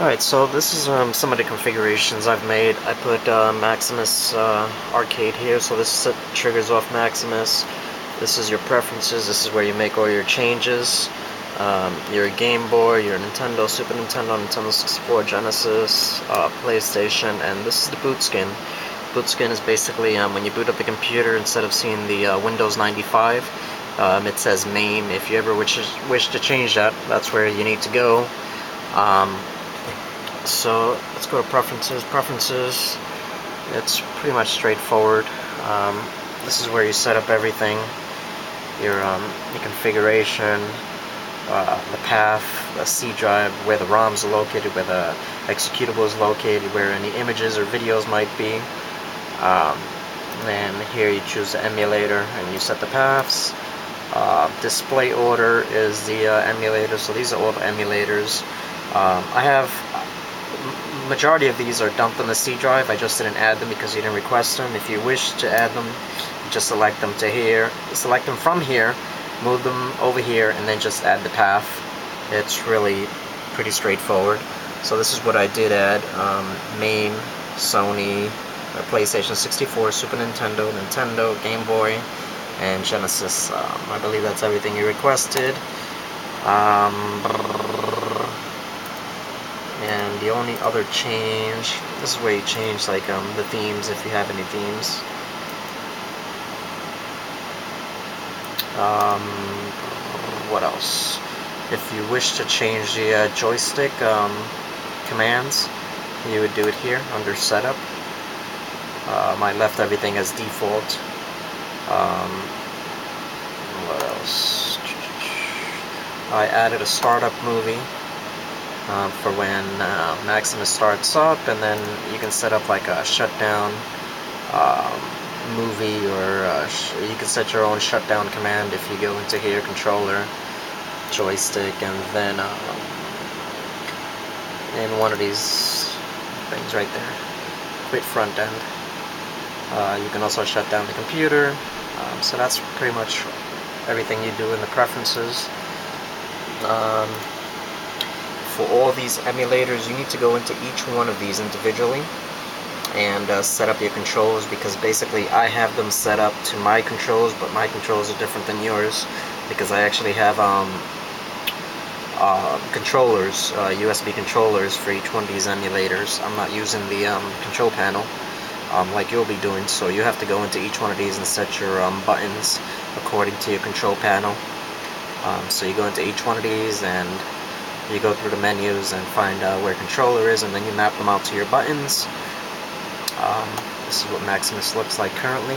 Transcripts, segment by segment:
Alright, so this is some of the configurations I've made. I put Maximus Arcade here, so this triggers off Maximus. This is your preferences, this is where you make all your changes. Your Game Boy, your Nintendo, Super Nintendo, Nintendo 64, Genesis, PlayStation, and this is the boot skin. Boot skin is basically when you boot up the computer, instead of seeing the Windows 95, it says Mame. If you ever wish to change that, that's where you need to go. So let's go to preferences. Preferences, it's pretty much straightforward. This is where you set up everything, your configuration, the path, the C drive, where the ROMs are located, where the executable is located, where any images or videos might be. And here you choose the emulator and you set the paths. Display order is the emulator, so these are all the emulators. I have majority of these are dumped on the C drive. I just didn't add them because you didn't request them. If you wish to add them, just select them to here, select them from here, move them over here, and then just add the path. It's really pretty straightforward. So this is what I did add: Mame, Sony, PlayStation 64, Super Nintendo, Nintendo, Game Boy, and Genesis. I believe that's everything you requested. And the only other change, this is where you change like the themes, if you have any themes. What else? If you wish to change the joystick commands, you would do it here under setup. I left everything as default. What else? I added a startup movie for when Maximus starts up, and then you can set up like a shutdown movie, or you can set your own shutdown command if you go into here, controller, joystick, and then in one of these things right there, quit front end. You can also shut down the computer. So that's pretty much everything you do in the preferences. For all these emulators, you need to go into each one of these individually and set up your controls, because basically I have them set up to my controls, but my controls are different than yours, because I actually have controllers, USB controllers for each one of these emulators. I'm not using the control panel like you'll be doing, so you have to go into each one of these and set your buttons according to your control panel. So you go into each one of these and you go through the menus and find where controller is, and then you map them out to your buttons. This is what Maximus looks like currently.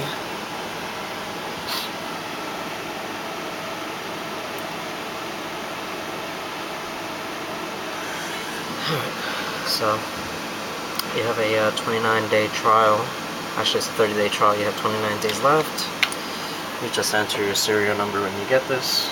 So you have a 29-day trial. Actually, it's a 30-day trial. You have 29 days left. You just enter your serial number when you get this.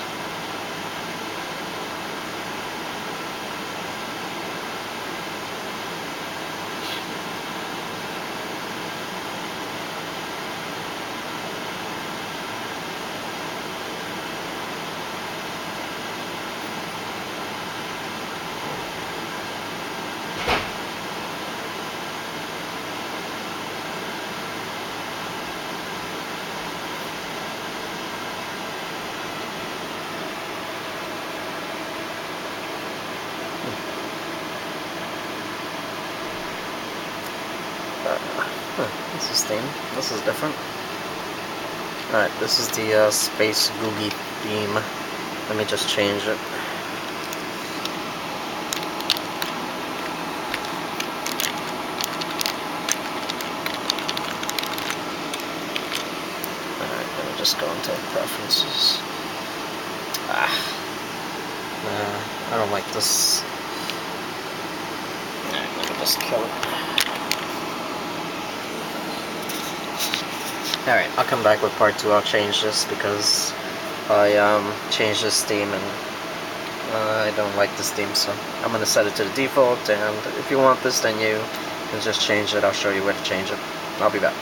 This is theme. This is different. Alright, this is the Space Googie theme. Let me just change it. Alright, let me just go into preferences. I don't like this. Alright, let me just kill it. Alright, I'll come back with part 2. I'll change this because I changed this theme and I don't like this theme, so I'm going to set it to the default, and if you want this, then you can just change it. I'll show you where to change it. I'll be back.